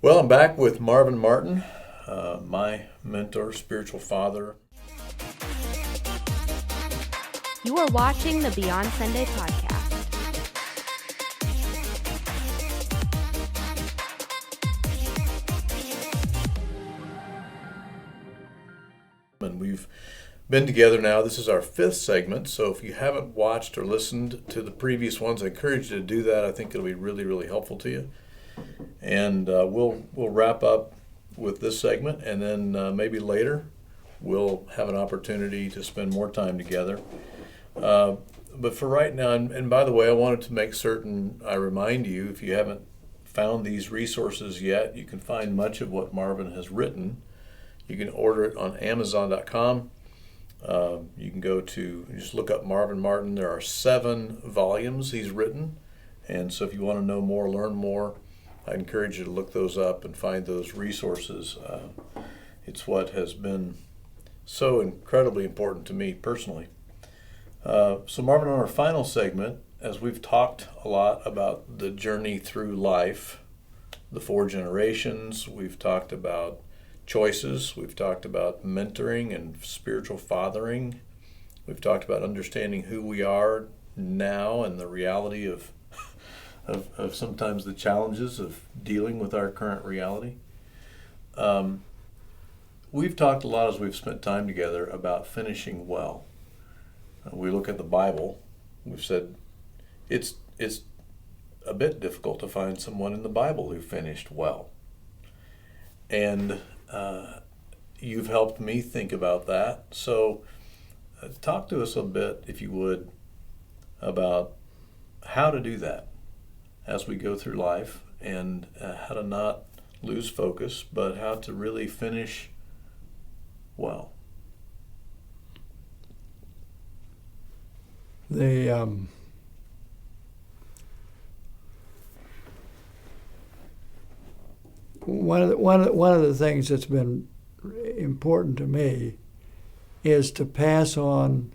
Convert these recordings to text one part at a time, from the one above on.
Well, I'm back with Marvin Martin, my mentor, spiritual father. You are watching the Beyond Sunday podcast. And we've been together now. This is our fifth segment. So if you haven't watched or listened to the previous ones, I encourage you to do that. I think it'll be really, really helpful to you. And we'll wrap up with this segment, and then maybe later we'll have an opportunity to spend more time together. But for right now, and by the way, I wanted to make certain I remind you, if you haven't found these resources yet, you can find much of what Marvin has written. You can order it on Amazon.com. You can just look up Marvin Martin. There are 7 volumes he's written. And so if you want to know more, learn more, I encourage you to look those up and find those resources. It's what has been so incredibly important to me personally. So Marvin, on our final segment, as we've talked a lot about the journey through life, the 4 generations, we've talked about choices, we've talked about mentoring and spiritual fathering, we've talked about understanding who we are now and the reality of sometimes the challenges of dealing with our current reality. We've talked a lot as we've spent time together about finishing well. We look at the Bible, we've said it's a bit difficult to find someone in the Bible who finished well. And you've helped me think about that. So talk to us a bit, if you would, about how to do that as we go through life, and how to not lose focus, but how to really finish well. One of the things that's been important to me is to pass on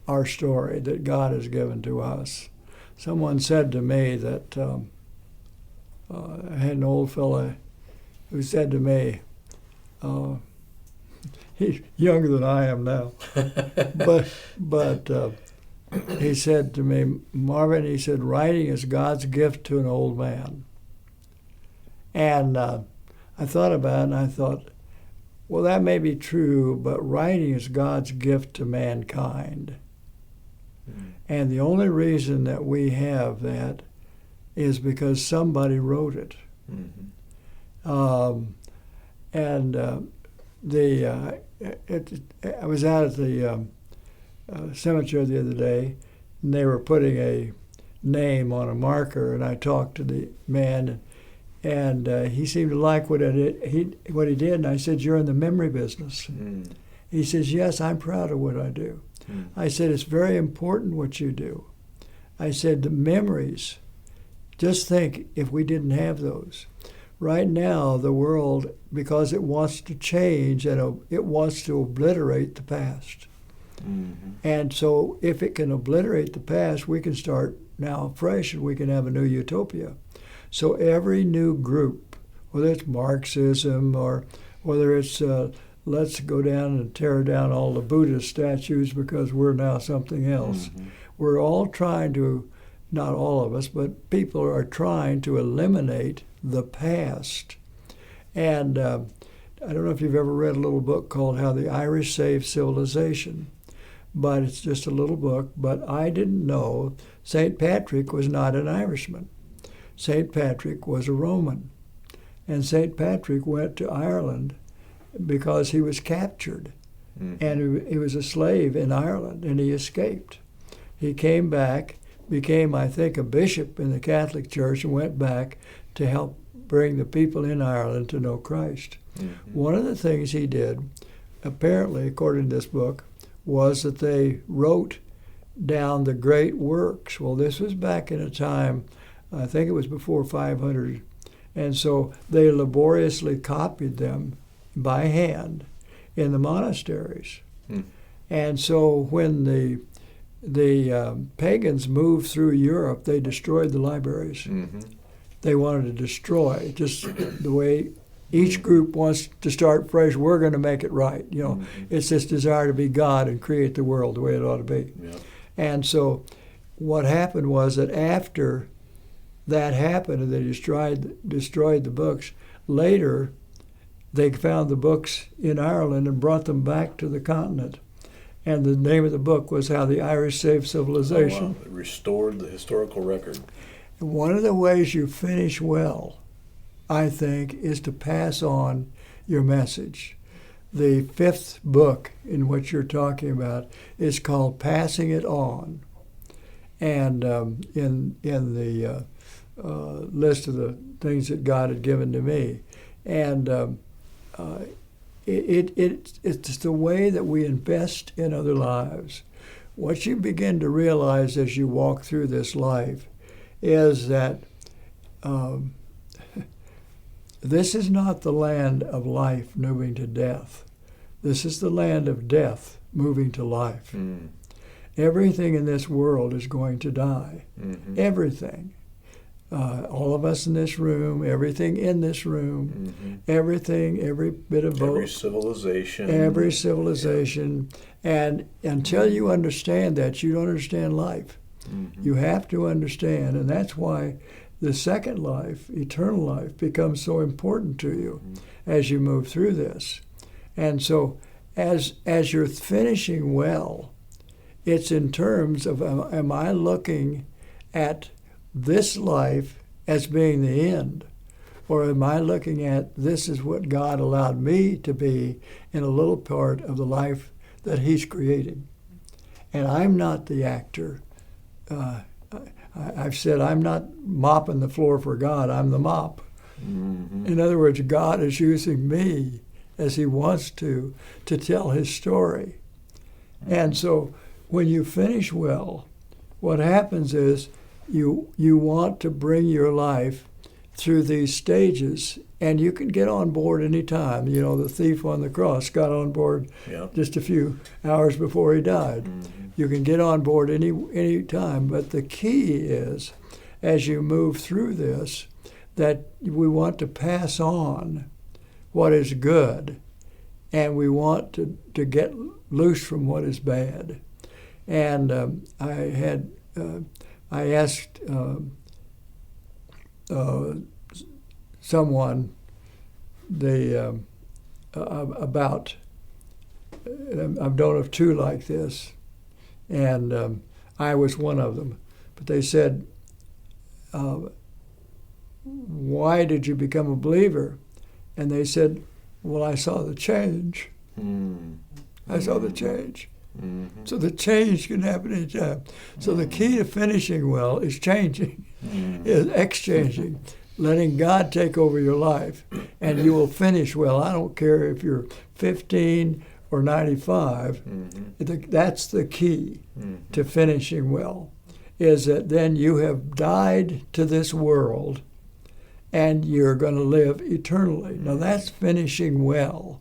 our story that God has given to us. Someone said to me that I had an old fella who said to me, he's younger than I am now, but he said to me, Marvin, he said, writing is God's gift to an old man. And I thought about it, and I thought, well, that may be true, but writing is God's gift to mankind. Mm-hmm. And the only reason that we have that is because somebody wrote it. Mm-hmm. I was out at the cemetery the other day, and they were putting a name on a marker, and I talked to the man, and he seemed to like what he did, and I said, "You're in the memory business." Mm. He says, "Yes, I'm proud of what I do." Mm. I said, "It's very important what you do." I said, "The memories, just think if we didn't have those. Right now, the world, because it wants to change and it wants to obliterate the past. Mm-hmm. And so if it can obliterate the past, we can start now fresh and we can have a new utopia. So every new group, whether it's Marxism or whether it's let's go down and tear down all the Buddhist statues because we're now something else. Mm-hmm. We're all trying to, not all of us, but people are trying to eliminate the past. And I don't know if you've ever read a little book called How the Irish Saved Civilization, but it's just a little book. But I didn't know St. Patrick was not an Irishman. St. Patrick was a Roman. And St. Patrick went to Ireland because he was captured. Mm-hmm. And he was a slave in Ireland, and he escaped. He came back, became, I think, a bishop in the Catholic Church, and went back to help bring the people in Ireland to know Christ. Mm-hmm. One of the things he did, apparently, according to this book, was that they wrote down the great works. Well, this was back in a time, I think it was before 500, and so they laboriously copied them by hand in the monasteries. Mm. And so when the pagans moved through Europe, they destroyed the libraries. Mm-hmm. they wanted to destroy, just the way each group wants to start fresh. We're going to make it right. It's this desire to be God and create the world the way it ought to be. Yeah. And so what happened was that after that happened and they destroyed the books, later they found the books in Ireland and brought them back to the continent. And the name of the book was How the Irish Saved Civilization. Oh, wow. It restored the historical record. And one of the ways you finish well, I think, is to pass on your message. The fifth book in what you're talking about is called Passing It On. And in the list of the things that God had given to me. And it's the way that we invest in other lives. What you begin to realize as you walk through this life is that this is not the land of life moving to death. This is the land of death moving to life. Mm. Everything in this world is going to die. Mm-hmm. Everything. All of us in this room, everything in this room, Mm-hmm. everything, every bit of boat. Every civilization. And until you understand that, you don't understand life. Mm-hmm. You have to understand, and that's why the second life, eternal life, becomes so important to you as you move through this. And so as you're finishing well, it's in terms of, am I looking at this life as being the end? Or am I looking at this is what God allowed me to be in a little part of the life that He's created? And I'm not the actor. I've said I'm not mopping the floor for God, I'm the mop. Mm-hmm. In other words, God is using me as He wants to tell His story. And so when you finish well, what happens is you want to bring your life through these stages, and you can get on board any time. The thief on the cross got on board just a few hours before he died. Mm-hmm. You can get on board any time, but the key is, as you move through this, that we want to pass on what is good, and we want to get loose from what is bad. And I asked someone about, I've known of two like this, and I was one of them. But they said, why did you become a believer? And they said, well, I saw the change. Mm-hmm. I saw the change. Mm-hmm. So the change can happen anytime. So the key to finishing well is changing, is exchanging, letting God take over your life, and you will finish well. I don't care if you're 15 or 95. Mm-hmm. That's the key Mm-hmm. to finishing well, is that then you have died to this world and you're going to live eternally. Now that's finishing well.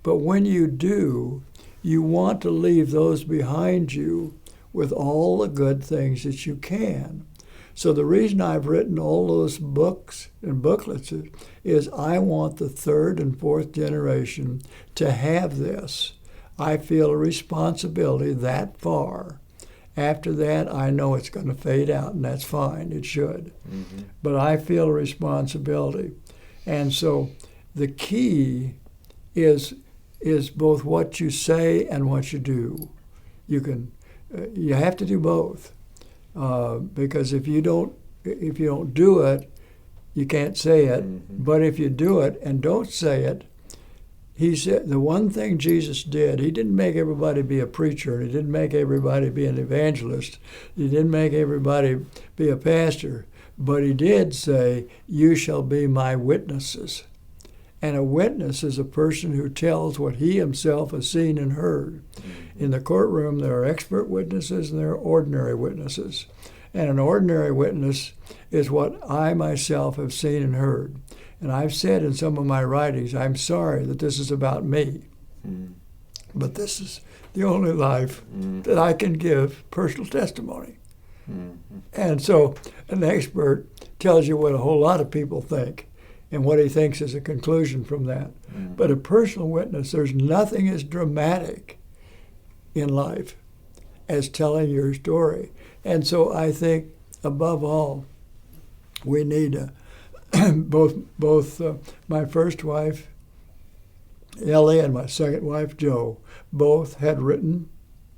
But when you do, you want to leave those behind you with all the good things that you can. So the reason I've written all those books and booklets is I want the third and fourth generation to have this. I feel a responsibility that far. After that, I know it's going to fade out, and that's fine. It should. Mm-hmm. But I feel a responsibility. And so the key is both what you say and what you do. You have to do both, because if you don't do it, you can't say it. Mm-hmm. But if you do it and don't say it, He said the one thing Jesus did, He didn't make everybody be a preacher, He didn't make everybody be an evangelist, He didn't make everybody be a pastor, but He did say, you shall be my witnesses. And a witness is a person who tells what he himself has seen and heard. Mm-hmm. In the courtroom, there are expert witnesses and there are ordinary witnesses. And an ordinary witness is what I myself have seen and heard. And I've said in some of my writings, I'm sorry that this is about me, but this is the only life that I can give personal testimony. And so an expert tells you what a whole lot of people think and what he thinks is a conclusion from that. But a personal witness, there's nothing as dramatic in life as telling your story. And so I think, above all, we need both my first wife, Ellie, and my second wife, Jo, both had written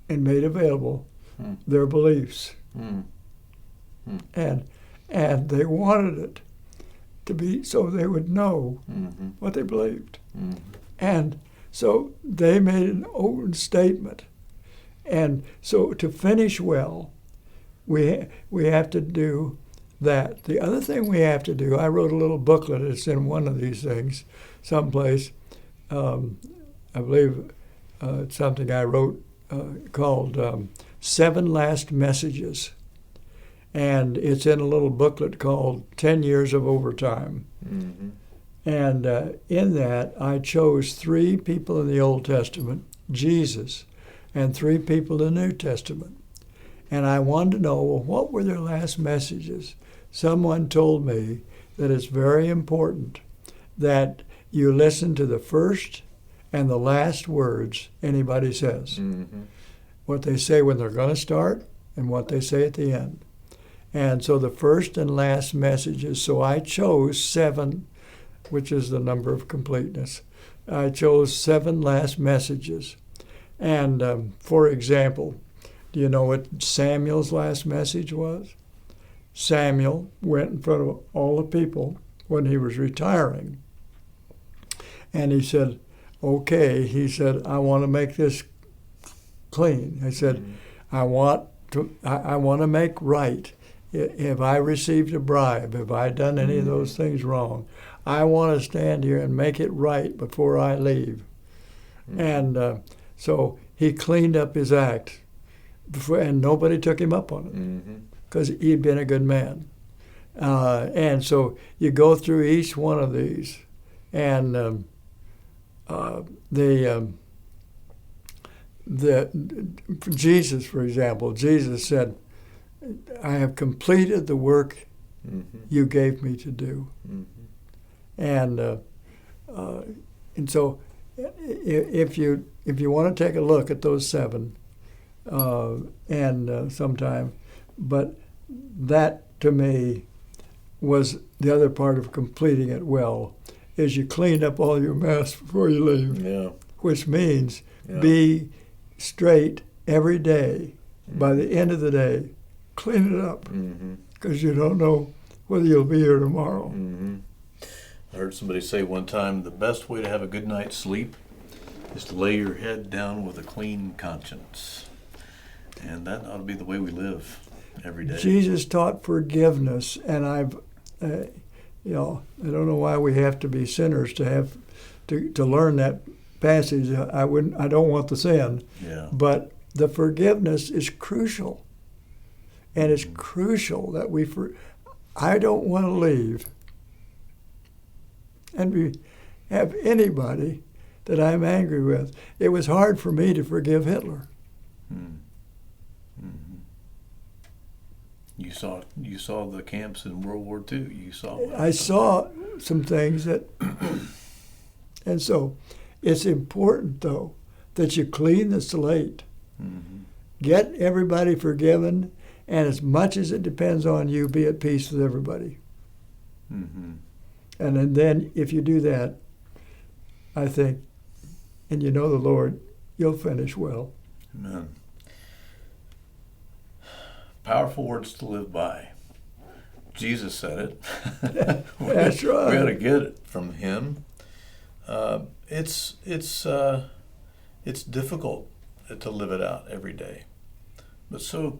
and made available their beliefs. And they wanted it to be so they would know what they believed. And so they made an open statement. And so to finish well, we have to do that. The other thing we have to do, I wrote a little booklet, it's in one of these things someplace. I believe it's something I wrote called 7 Last Messages. And it's in a little booklet called 10 Years of Overtime. And in that, I chose 3 people in the Old Testament, Jesus, and 3 people in the New Testament. And I wanted to know, well, what were their last messages? Someone told me that it's very important that you listen to the first and the last words anybody says. What they say when they're going to start and what they say at the end. And so the first and last messages, so I chose 7, which is the number of completeness. I chose 7 last messages. And for example, do you know what Samuel's last message was? Samuel went in front of all the people when he was retiring. And he said, okay, he said, I want to make this clean. I said, I want to make right. If I received a bribe, if I done any of those things wrong, I want to stand here and make it right before I leave. And so he cleaned up his act, and nobody took him up on it because he'd been a good man. And so you go through each one of these, and Jesus, for example, Jesus said, I have completed the work you gave me to do. And so if you want to take a look at those 7 sometime, but that to me was the other part of completing it well, is you cleaned up all your mess before you leave, which means be straight every day. By the end of the day, clean it up, because you don't know whether you'll be here tomorrow. I heard somebody say one time, the best way to have a good night's sleep is to lay your head down with a clean conscience. And that ought to be the way we live every day. Jesus taught forgiveness, and I don't know why we have to be sinners to have to learn that passage. I don't want the sin, but the forgiveness is crucial. And it's crucial that I don't want to leave and have anybody that I'm angry with. It was hard for me to forgive Hitler. You saw the camps in World War II. I saw some things that, and so it's important though that you clean the slate, get everybody forgiven. And as much as it depends on you, be at peace with everybody. And then if you do that, I think, and you know the Lord, you'll finish well. Amen. Powerful words to live by. Jesus said it. That's right. We got to get it from Him. It's difficult to live it out every day, but so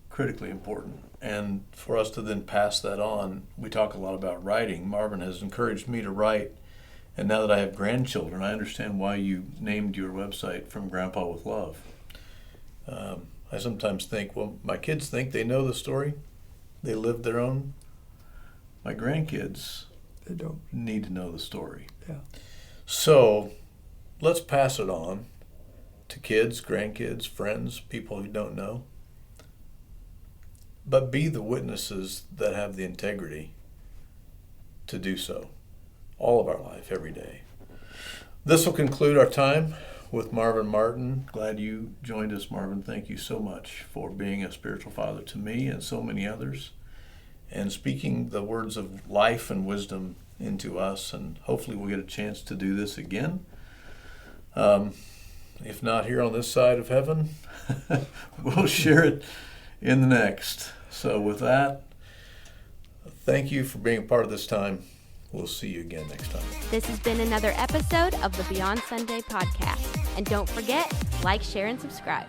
critically important. And for us to then pass that on, we talk a lot about writing. Marvin has encouraged me to write, and now that I have grandchildren, I understand why you named your website From Grandpa with Love. I sometimes think, well, my kids think they know the story. They live their own. My grandkids They don't need to know the story. Yeah. So let's pass it on to kids, grandkids, friends, people who don't know. but be the witnesses that have the integrity to do so all of our life, every day. This will conclude our time with Marvin Martin. Glad you joined us, Marvin. Thank you so much for being a spiritual father to me and so many others, and speaking the words of life and wisdom into us. And hopefully we'll get a chance to do this again. If not here on this side of heaven, we'll share it in the next. So with that, thank you for being a part of this time. We'll see you again next time. This has been another episode of the Beyond Sunday podcast. And don't forget, like, share, and subscribe.